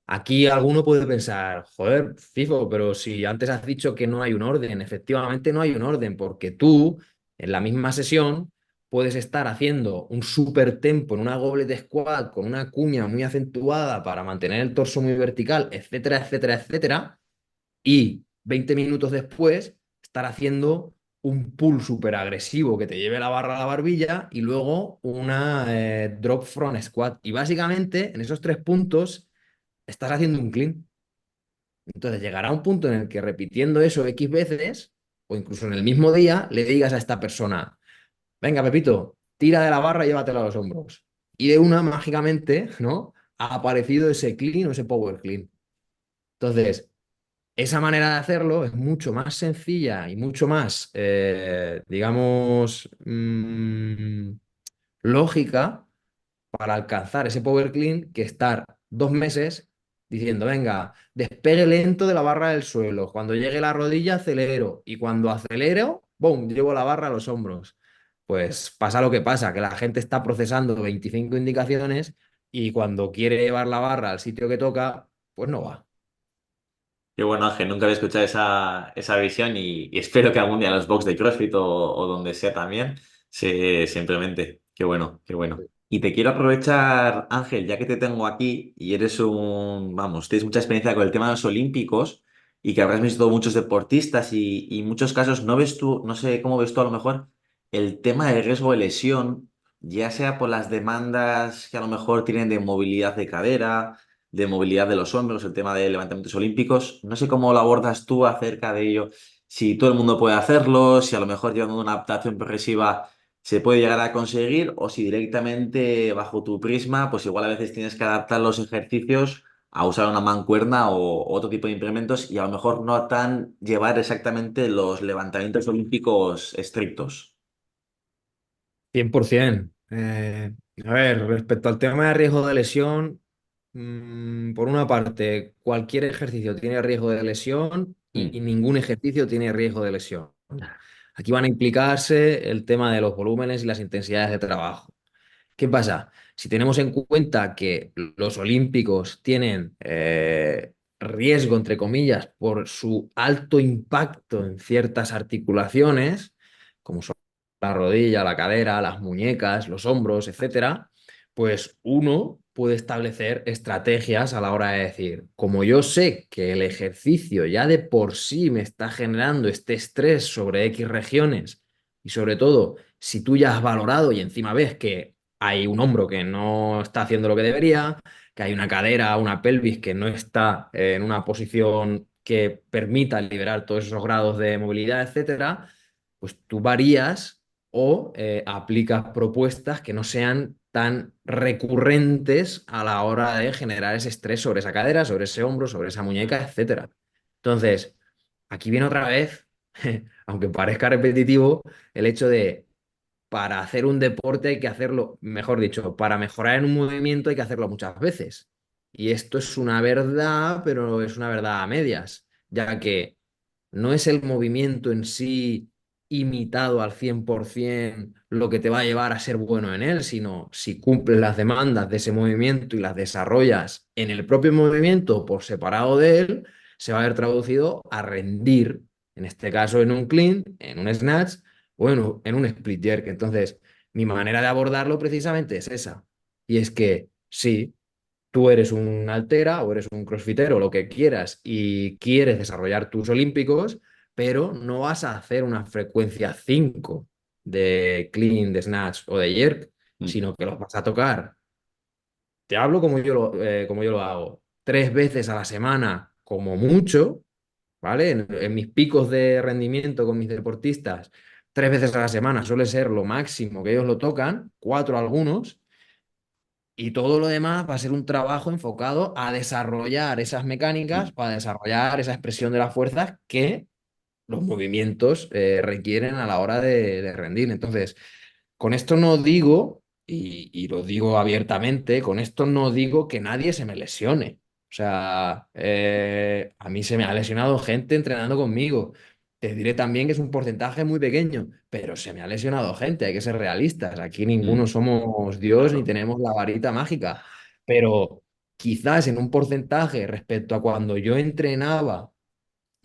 aquí alguno puede pensar, joder, FIFO, pero si antes has dicho que no hay un orden, efectivamente no hay un orden, porque tú en la misma sesión puedes estar haciendo un super tempo en una goblet squat con una cuña muy acentuada para mantener el torso muy vertical, etcétera, etcétera, etcétera, y 20 minutos después estar haciendo un pull súper agresivo que te lleve la barra a la barbilla y luego una drop front squat. Y básicamente en esos tres puntos estás haciendo un clean. Entonces llegará un punto en el que repitiendo eso X veces, o incluso en el mismo día, le digas a esta persona, venga, Pepito, tira de la barra y llévatela a los hombros. Y de una, mágicamente, ¿no? Ha aparecido ese clean o ese power clean. Entonces, esa manera de hacerlo es mucho más sencilla y mucho más, digamos, lógica para alcanzar ese power clean que estar 2 meses diciendo, venga, despegue lento de la barra del suelo. Cuando llegue la rodilla, acelero. Y cuando acelero, ¡boom!, llevo la barra a los hombros. Pues pasa lo que pasa, que la gente está procesando 25 indicaciones y cuando quiere llevar la barra al sitio que toca, pues no va. Qué bueno, Ángel, nunca había escuchado esa visión y espero que algún día en los box de CrossFit o donde sea también se implemente. Qué bueno, qué bueno. Y te quiero aprovechar, Ángel, ya que te tengo aquí y eres vamos, tienes mucha experiencia con el tema de los olímpicos y que habrás visto muchos deportistas y muchos casos, ¿no ves tú, no sé cómo ves tú a lo mejor el tema del riesgo de lesión, ya sea por las demandas que a lo mejor tienen de movilidad de cadera? De movilidad de los hombros, el tema de levantamientos olímpicos. No sé cómo lo abordas tú acerca de ello, si todo el mundo puede hacerlo, si a lo mejor llevando una adaptación progresiva se puede llegar a conseguir o si directamente bajo tu prisma, pues igual a veces tienes que adaptar los ejercicios a usar una mancuerna o otro tipo de implementos y a lo mejor no tan llevar exactamente los levantamientos olímpicos estrictos. 100%. A ver, respecto al tema de riesgo de lesión, por una parte, cualquier ejercicio tiene riesgo de lesión y Mm. ningún ejercicio tiene riesgo de lesión. Aquí van a implicarse el tema de los volúmenes y las intensidades de trabajo. ¿Qué pasa? Si tenemos en cuenta que los olímpicos tienen riesgo, entre comillas, por su alto impacto en ciertas articulaciones, como son la rodilla, la cadera, las muñecas, los hombros, etcétera, pues uno puede establecer estrategias a la hora de decir, como yo sé que el ejercicio ya de por sí me está generando este estrés sobre X regiones y sobre todo si tú ya has valorado y encima ves que hay un hombro que no está haciendo lo que debería, que hay una cadera, una pelvis que no está en una posición que permita liberar todos esos grados de movilidad, etcétera, pues tú varías o aplicas propuestas que no sean tan recurrentes a la hora de generar ese estrés sobre esa cadera, sobre ese hombro, sobre esa muñeca, etcétera. Entonces, aquí viene otra vez, aunque parezca repetitivo, el hecho de para hacer un deporte hay que hacerlo, mejor dicho, para mejorar en un movimiento hay que hacerlo muchas veces. Y esto es una verdad, pero es una verdad a medias, ya que no es el movimiento en sí imitado al 100% lo que te va a llevar a ser bueno en él, sino si cumples las demandas de ese movimiento y las desarrollas en el propio movimiento o por separado de él, se va a ver traducido a rendir, en este caso en un clean, en un snatch o en un split jerk. Entonces, mi manera de abordarlo precisamente es esa. Y es que sí, tú eres un altera o eres un crossfitero o lo que quieras y quieres desarrollar tus olímpicos, pero no vas a hacer una frecuencia 5 de clean, de snatch o de jerk, Mm. sino que los vas a tocar. Te hablo como yo lo hago, 3 veces a la semana como mucho, ¿vale? En mis picos de rendimiento con mis deportistas, 3 veces a la semana suele ser lo máximo que ellos lo tocan, 4 algunos, y todo lo demás va a ser un trabajo enfocado a desarrollar esas mecánicas, Mm. para desarrollar esa expresión de las fuerzas que los movimientos requieren a la hora de rendir. Entonces, con esto no digo, y lo digo abiertamente, con esto no digo que nadie se me lesione. O sea, a mí se me ha lesionado gente entrenando conmigo. Te diré también que es un porcentaje muy pequeño, pero se me ha lesionado gente, hay que ser realistas. Aquí ninguno Mm. somos Dios ni Claro. tenemos la varita mágica, pero quizás en un porcentaje respecto a cuando yo entrenaba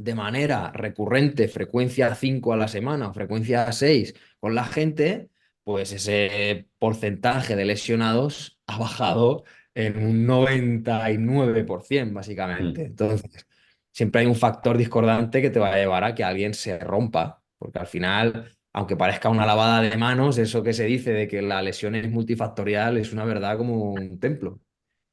de manera recurrente, frecuencia 5 a la semana, frecuencia 6 con la gente, pues ese porcentaje de lesionados ha bajado en un 99% Mm. básicamente. Entonces, siempre hay un factor discordante que te va a llevar a que alguien se rompa, porque al final, aunque parezca una lavada de manos, eso que se dice de que la lesión es multifactorial es una verdad como un templo.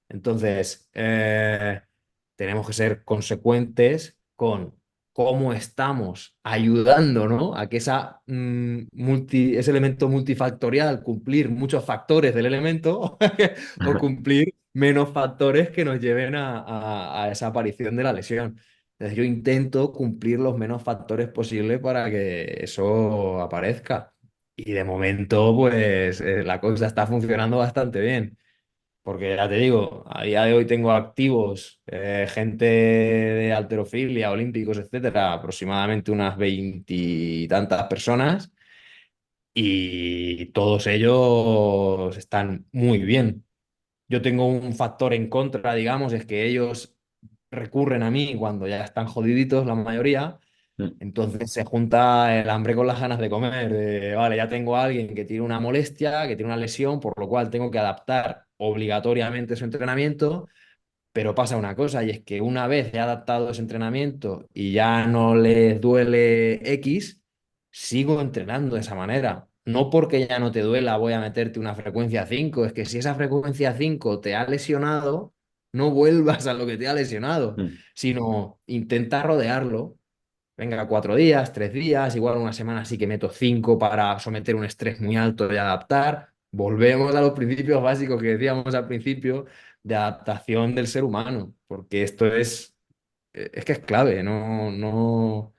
Entonces, tenemos que ser consecuentes con cómo estamos ayudando, ¿no? A que ese elemento multifactorial cumplir muchos factores del elemento o cumplir menos factores que nos lleven a esa aparición de la lesión. Entonces, yo intento cumplir los menos factores posibles para que eso aparezca. Y de momento, pues la cosa está funcionando bastante bien. Porque ya te digo, a día de hoy tengo activos gente de halterofilia, olímpicos, etcétera, aproximadamente unas veintitantas personas y todos ellos están muy bien. Yo tengo un factor en contra, digamos, es que ellos recurren a mí cuando ya están jodiditos, la mayoría, Mm. entonces se junta el hambre con las ganas de comer. Vale, ya tengo a alguien que tiene una molestia, que tiene una lesión, por lo cual tengo que adaptar obligatoriamente su entrenamiento, pero pasa una cosa y es que una vez he adaptado ese entrenamiento y ya no les duele X, sigo entrenando de esa manera. No porque ya no te duela voy a meterte una frecuencia 5, es que si esa frecuencia 5 te ha lesionado, no vuelvas a lo que te ha lesionado, Mm. sino intenta rodearlo. Venga, 4 días, 3 días, igual una semana sí que meto 5 para someter un estrés muy alto y adaptar. Volvemos a los principios básicos que decíamos al principio de adaptación del ser humano, porque esto es que es clave, no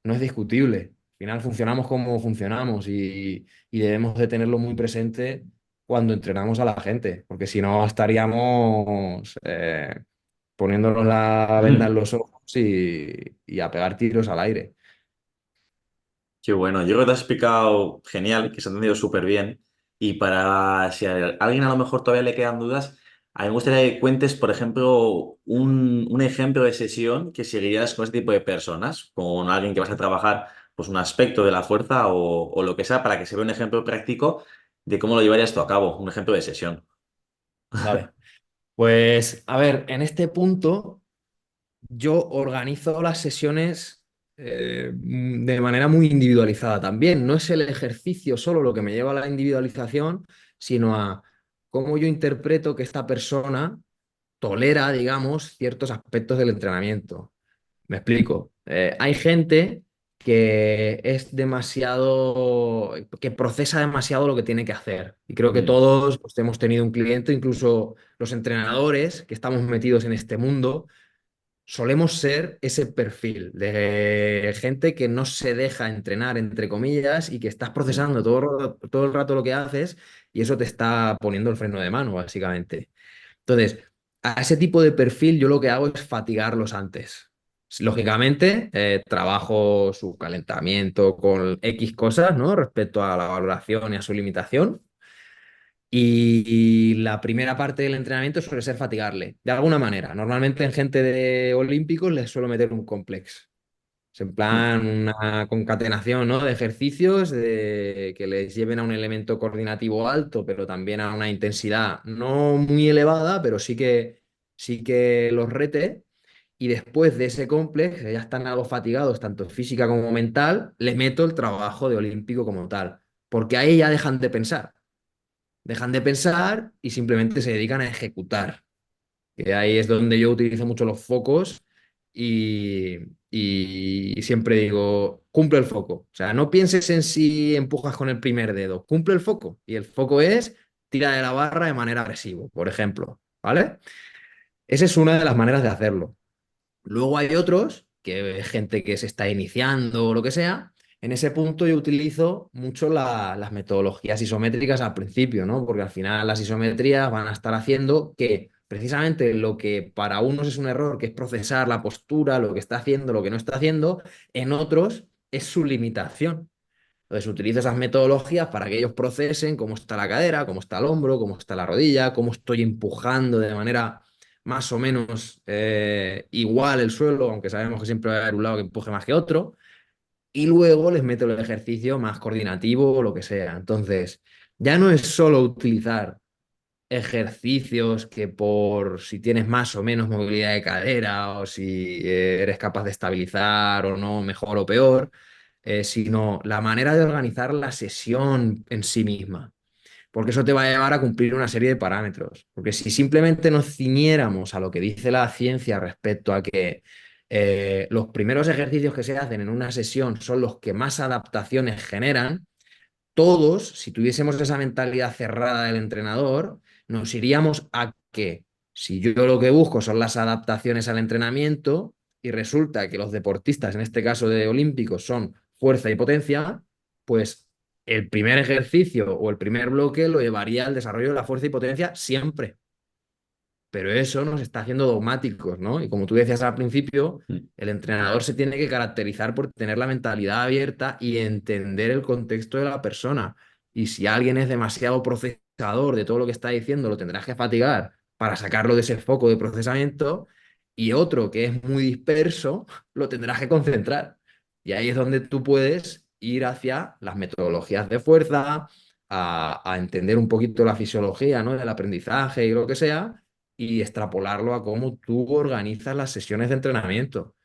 es discutible. Al final funcionamos como funcionamos y debemos de tenerlo muy presente cuando entrenamos a la gente, porque si no estaríamos poniéndonos la venda en los ojos y a pegar tiros al aire. Qué bueno, yo creo que te has explicado genial, que se ha entendido súper bien. Y para si a alguien a lo mejor todavía le quedan dudas, a mí me gustaría que cuentes, por ejemplo, un ejemplo de sesión que seguirías con este tipo de personas, con alguien que vas a trabajar pues, un aspecto de la fuerza o lo que sea, para que se vea un ejemplo práctico de cómo lo llevarías tú a cabo, un ejemplo de sesión. Vale. Pues, a ver, en este punto yo organizo las sesiones de manera muy individualizada también. No es el ejercicio solo lo que me lleva a la individualización, sino a cómo yo interpreto que esta persona tolera, digamos, ciertos aspectos del entrenamiento. Me explico. Hay gente que es demasiado, que procesa demasiado lo que tiene que hacer. Y creo que Mm. todos pues, hemos tenido un cliente, incluso los entrenadores que estamos metidos en este mundo, solemos ser ese perfil de gente que no se deja entrenar, entre comillas, y que estás Mm. procesando todo el rato lo que haces y eso te está poniendo el freno de mano, básicamente. Entonces, a ese tipo de perfil yo lo que hago es fatigarlos antes. Lógicamente, trabajo su calentamiento con X cosas, ¿no? Respecto a la valoración y a su limitación. Y la primera parte del entrenamiento suele ser fatigarle, de alguna manera. Normalmente en gente de olímpicos les suelo meter un complex. Es en Mm. plan una concatenación, ¿no? De ejercicios que les lleven a un elemento coordinativo alto, pero también a una intensidad no muy elevada, pero sí que los rete. Y después de ese complex, que ya están algo fatigados, tanto física como mental, le meto el trabajo de olímpico como tal. Porque ahí ya dejan de pensar. Dejan de pensar y simplemente se dedican a ejecutar. Que ahí es donde yo utilizo mucho los focos y, y siempre digo, cumple el foco. O sea, no pienses en si empujas con el primer dedo, cumple el foco. Y el foco es tira de la barra de manera agresiva, por ejemplo. ¿Vale? Esa es una de las maneras de hacerlo. Luego hay otros, que es gente que se está iniciando o lo que sea. En ese punto yo utilizo mucho las metodologías isométricas al principio, ¿no? Porque al final las isometrías van a estar haciendo que precisamente lo que para unos es un error, que es procesar la postura, lo que está haciendo, lo que no está haciendo, en otros es su limitación. Entonces utilizo esas metodologías para que ellos procesen cómo está la cadera, cómo está el hombro, cómo está la rodilla, cómo estoy empujando de manera más o menos igual el suelo, aunque sabemos que siempre va a haber un lado que empuje más que otro, y luego les meto el ejercicio más coordinativo o lo que sea. Entonces, ya no es solo utilizar ejercicios que por si tienes más o menos movilidad de cadera o si eres capaz de estabilizar o no, mejor o peor, sino la manera de organizar la sesión en sí misma. Porque eso te va a llevar a cumplir una serie de parámetros. Porque si simplemente nos ciñéramos a lo que dice la ciencia respecto a que los primeros ejercicios que se hacen en una sesión son los que más adaptaciones generan, todos, si tuviésemos esa mentalidad cerrada del entrenador, nos iríamos a que si yo lo que busco son las adaptaciones al entrenamiento y resulta que los deportistas, en este caso de olímpicos, son fuerza y potencia, pues el primer ejercicio o el primer bloque lo llevaría al desarrollo de la fuerza y potencia siempre. Pero eso nos está haciendo dogmáticos, ¿no? Y como tú decías al principio, Mm. el entrenador se tiene que caracterizar por tener la mentalidad abierta y entender el contexto de la persona. Y si alguien es demasiado procesador de todo lo que está diciendo, lo tendrás que fatigar para sacarlo de ese foco de procesamiento. Y otro que es muy disperso, lo tendrás que concentrar. Y ahí es donde tú puedes ir hacia las metodologías de fuerza, a entender un poquito la fisiología, ¿no? Del aprendizaje y lo que sea y extrapolarlo a cómo tú organizas las sesiones de entrenamiento.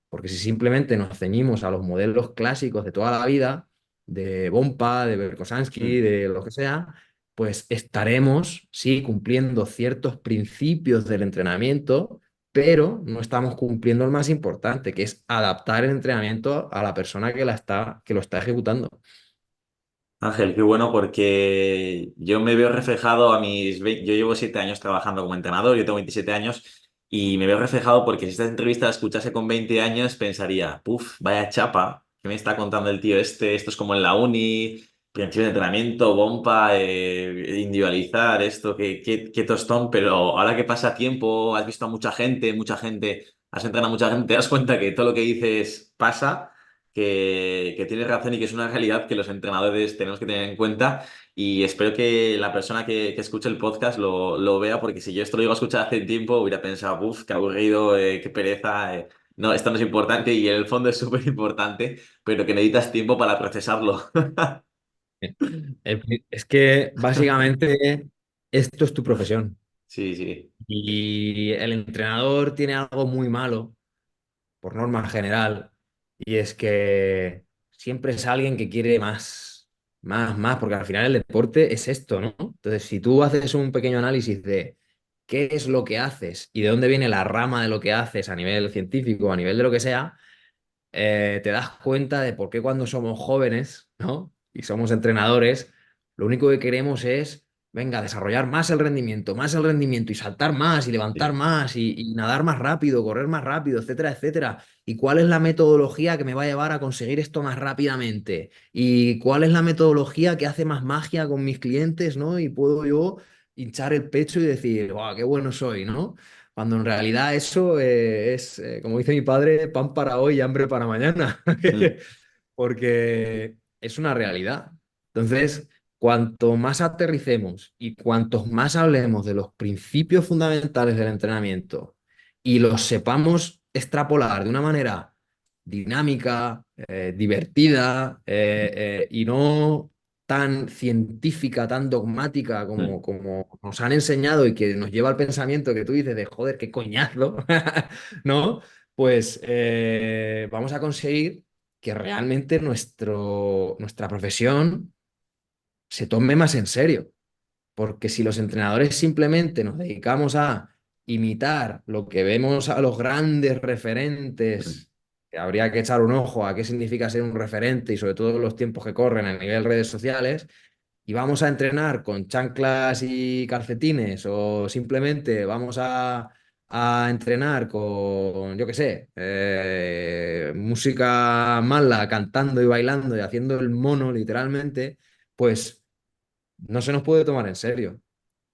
Porque si simplemente nos ceñimos a los modelos clásicos de toda la vida, de Bompa, de Berkosansky, Mm. de lo que sea, pues estaremos, sí, cumpliendo ciertos principios del entrenamiento, pero no estamos cumpliendo el más importante, que es adaptar el entrenamiento a la persona que lo está ejecutando. Ángel, qué bueno porque yo me veo reflejado a Yo llevo 7 años trabajando como entrenador, yo tengo 27 años y me veo reflejado porque si esta entrevista la escuchase con 20 años pensaría, puf, vaya chapa, ¿qué me está contando el tío este? Esto es como en la uni, principios de entrenamiento, bomba, individualizar esto, qué tostón, pero ahora que pasa tiempo, has visto a mucha gente, has entrenado a mucha gente, te das cuenta que todo lo que dices pasa, que tienes razón y que es una realidad que los entrenadores tenemos que tener en cuenta y espero que la persona que escuche el podcast lo vea porque si yo esto lo iba a escuchar hace tiempo hubiera pensado, uff, qué aburrido, qué pereza. No, esto no es importante y en el fondo es súper importante, pero que necesitas tiempo para procesarlo. Es que básicamente esto es tu profesión. Sí, sí. Y el entrenador tiene algo muy malo, por norma general, y es que siempre es alguien que quiere más, porque al final el deporte es esto, ¿no? Entonces, si tú haces un pequeño análisis de qué es lo que haces y de dónde viene la rama de lo que haces a nivel científico, a nivel de lo que sea, te das cuenta de por qué cuando somos jóvenes, ¿no? Y somos entrenadores, lo único que queremos es venga, desarrollar más el rendimiento y saltar más y levantar Sí. más y nadar más rápido, correr más rápido, etcétera, etcétera. ¿Y cuál es la metodología que me va a llevar a conseguir esto más rápidamente? ¿Y cuál es la metodología que hace más magia con mis clientes, ¿no? Y puedo yo hinchar el pecho y decir, ¡guau, qué bueno soy!, ¿no? Cuando en realidad eso es, como dice mi padre, pan para hoy y hambre para mañana. Mm, Porque es una realidad. Entonces, cuanto más aterricemos y cuantos más hablemos de los principios fundamentales del entrenamiento y los sepamos extrapolar de una manera dinámica, divertida, y no tan científica, tan dogmática mm, como nos han enseñado y que nos lleva al pensamiento que tú dices de joder, qué coñazo, ¿no? Pues vamos a conseguir que realmente nuestra profesión se tome más en serio. Porque si los entrenadores simplemente nos dedicamos a imitar lo que vemos a los grandes mm, referentes, que habría que echar un ojo a qué significa ser un referente y sobre todo los tiempos que corren a nivel redes sociales, y vamos a entrenar con chanclas y calcetines o simplemente vamos a entrenar con, yo qué sé, música mala, cantando y bailando y haciendo el mono literalmente, pues no se nos puede tomar en serio.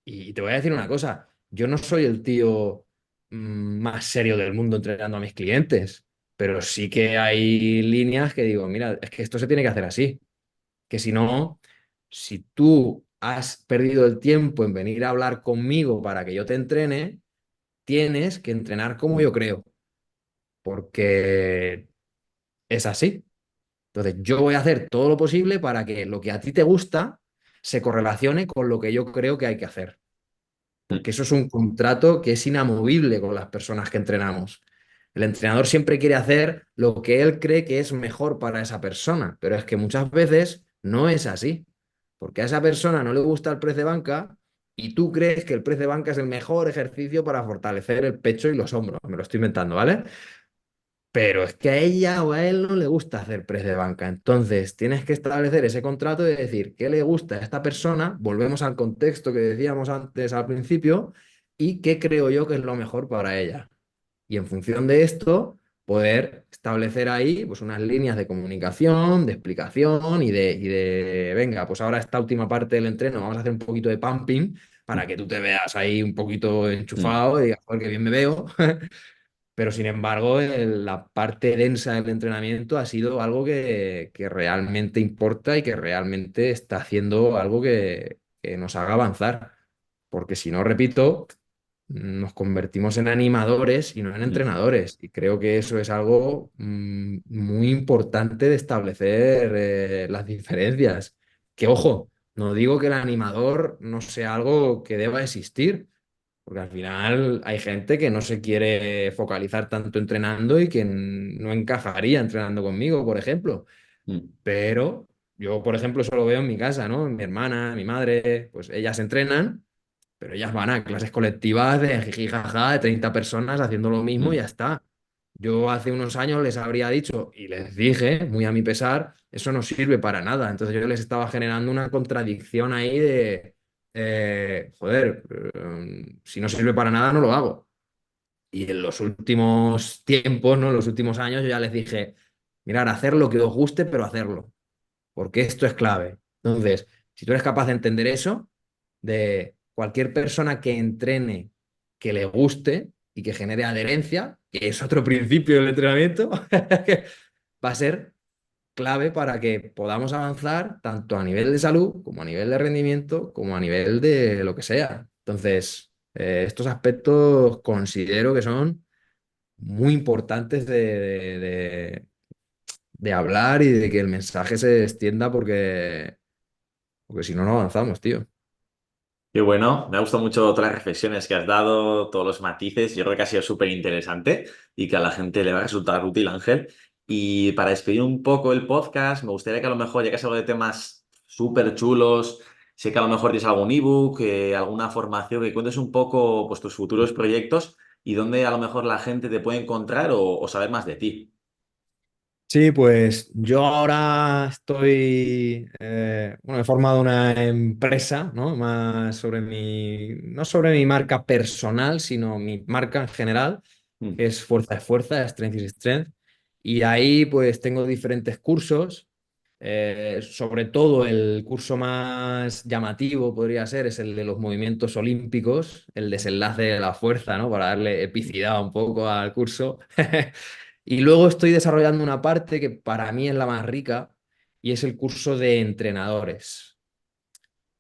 Y te voy a decir una cosa, yo no soy el tío más serio del mundo entrenando a mis clientes, pero sí que hay líneas que digo, mira, es que esto se tiene que hacer así, que si no, si tú has perdido el tiempo en venir a hablar conmigo para que yo te entrene, tienes que entrenar como mm, yo creo, porque es así. Entonces, yo voy a hacer todo lo posible para que lo que a ti te gusta se correlacione con lo que yo creo que hay que hacer. mm, Porque eso es un contrato que es inamovible con las personas que entrenamos. El entrenador siempre quiere hacer lo que él cree que es mejor para esa persona, pero es que muchas veces no es así, porque a esa persona no le gusta el press de banca y tú crees que el press de banca es el mejor ejercicio para fortalecer el pecho y los hombros. Me lo estoy inventando, ¿vale? Pero es que a ella o a él no le gusta hacer press de banca. Entonces, tienes que establecer ese contrato de decir qué le gusta a esta persona, volvemos al contexto que decíamos antes al principio, y qué creo yo que es lo mejor para ella. Y en función de esto, poder establecer ahí pues, unas líneas de comunicación, de explicación venga, pues ahora esta última parte del entreno, vamos a hacer un poquito de pumping para que tú te veas ahí un poquito mm, enchufado y digas, joder, qué bien me veo. Pero sin embargo, la parte densa del entrenamiento ha sido algo que realmente importa y que realmente está haciendo algo que nos haga avanzar. Porque si no, repito, nos convertimos en animadores y no en mm, entrenadores. Y creo que eso es algo muy importante de establecer las diferencias. Que ojo, no digo que el animador no sea algo que deba existir, porque al final hay gente que no se quiere focalizar tanto entrenando y que no encajaría entrenando conmigo, por ejemplo. mm, Pero yo, por ejemplo, eso lo veo en mi casa, ¿no? Mi hermana, mi madre, pues ellas entrenan, pero ellas van a clases colectivas de jiji jaja de 30 personas haciendo lo mismo y ya mm, está. Yo hace unos años les habría dicho y les dije, muy a mi pesar, eso no sirve para nada. Entonces yo les estaba generando una contradicción ahí de, joder, si no sirve para nada, no lo hago. Y en los últimos tiempos, ¿no? En los últimos años, yo ya les dije, mirar, hacer lo que os guste, pero hacerlo, porque esto es clave. Entonces, si tú eres capaz de entender eso, de cualquier persona que entrene, que le guste y que genere adherencia, que es otro principio del entrenamiento, va a ser clave para que podamos avanzar tanto a nivel de salud como a nivel de rendimiento, como a nivel de lo que sea. Entonces, estos aspectos considero que son muy importantes de hablar y de que el mensaje se extienda porque si no, no avanzamos, tío. Qué bueno, me ha gustado mucho todas las reflexiones que has dado, todos los matices. Yo creo que ha sido súper interesante y que a la gente le va a resultar útil, Ángel. Y para despedir un poco el podcast, me gustaría que a lo mejor, ya que has hablado de temas súper chulos, sé que a lo mejor tienes algún ebook, alguna formación, que cuentes un poco pues, tus futuros proyectos y dónde a lo mejor la gente te puede encontrar o saber más de ti. Sí, pues yo ahora estoy, bueno, he formado una empresa, ¿no? Más sobre no sobre mi marca personal, sino mi marca en general, Mm, que es Fuerza es Fuerza, Strength is Strength. Y ahí pues tengo diferentes cursos, sobre todo el curso más llamativo podría ser, es el de los movimientos olímpicos, el desenlace de la fuerza, ¿no? Para darle epicidad un poco al curso. Y luego estoy desarrollando una parte que para mí es la más rica y es el curso de entrenadores.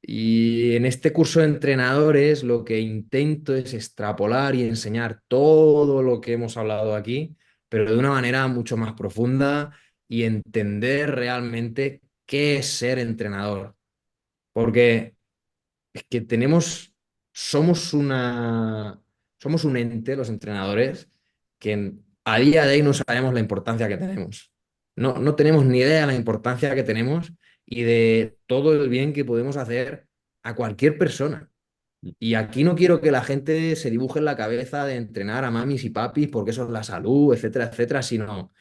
Y en este curso de entrenadores lo que intento es extrapolar y enseñar todo lo que hemos hablado aquí, pero de una manera mucho más profunda y entender realmente qué es ser entrenador. Porque es que somos somos un ente, los entrenadores, que a día de hoy no sabemos la importancia que tenemos. No tenemos ni idea de la importancia que tenemos y de todo el bien que podemos hacer a cualquier persona. mm, Y aquí no quiero que la gente se dibuje en la cabeza de entrenar a mamis y papis porque eso es la salud, etcétera, etcétera, sino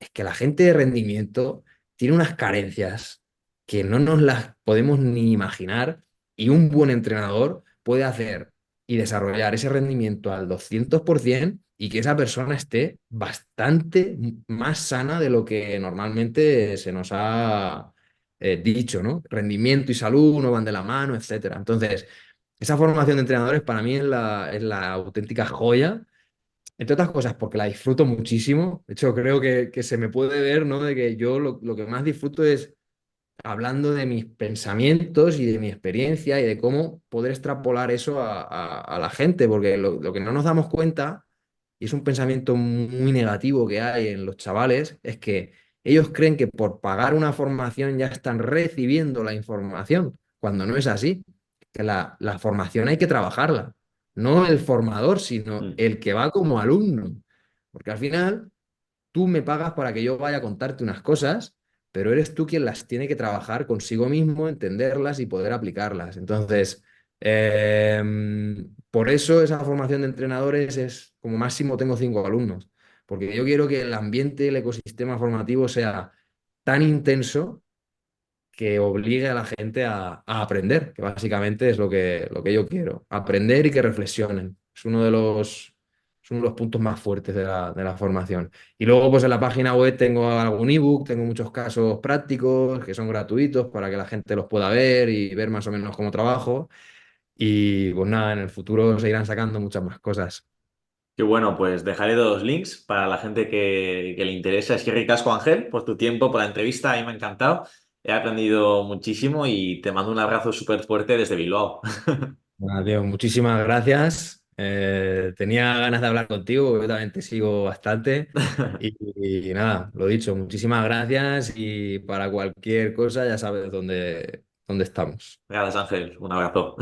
es que la gente de rendimiento tiene unas carencias que no nos las podemos ni imaginar y un buen entrenador puede hacer y desarrollar ese rendimiento al 200% y que esa persona esté bastante más sana de lo que normalmente se nos ha dicho, ¿no? Rendimiento y salud no van de la mano, etcétera. Entonces, esa formación de entrenadores para mí es es la auténtica joya entre otras cosas, porque la disfruto muchísimo. De hecho, creo que se me puede ver, ¿no? De que yo lo que más disfruto es hablando de mis pensamientos y de mi experiencia y de cómo poder extrapolar eso a la gente, porque lo que no nos damos cuenta, y es un pensamiento muy negativo que hay en los chavales, es que ellos creen que por pagar una formación ya están recibiendo la información, cuando no es así, que la formación hay que trabajarla, no el formador, sino mm. el que va como alumno, porque al final tú me pagas para que yo vaya a contarte unas cosas, pero eres tú quien las tiene que trabajar consigo mismo, entenderlas y poder aplicarlas. Entonces, por eso esa formación de entrenadores es, como máximo tengo 5 alumnos, porque yo quiero que el ambiente, el ecosistema formativo sea tan intenso que obligue a la gente a aprender, que básicamente es lo que yo quiero, aprender y que reflexionen. Es uno de los puntos más fuertes de de la formación. Y luego, pues en la página web tengo algún ebook, tengo muchos casos prácticos que son gratuitos para que la gente los pueda ver y ver más o menos cómo trabajo. Y pues nada, en el futuro se irán sacando muchas más cosas. Qué bueno, pues dejaré dos links para la gente que le interesa. Es que ricasco, Ángel, por tu tiempo, por la entrevista, a mí me ha encantado. He aprendido muchísimo y te mando un abrazo súper fuerte desde Bilbao. Nada, tío, muchísimas gracias. Tenía ganas de hablar contigo, yo también te sigo bastante. Y nada, lo dicho, muchísimas gracias y para cualquier cosa ya sabes dónde estamos. Gracias, Ángel. Un abrazo.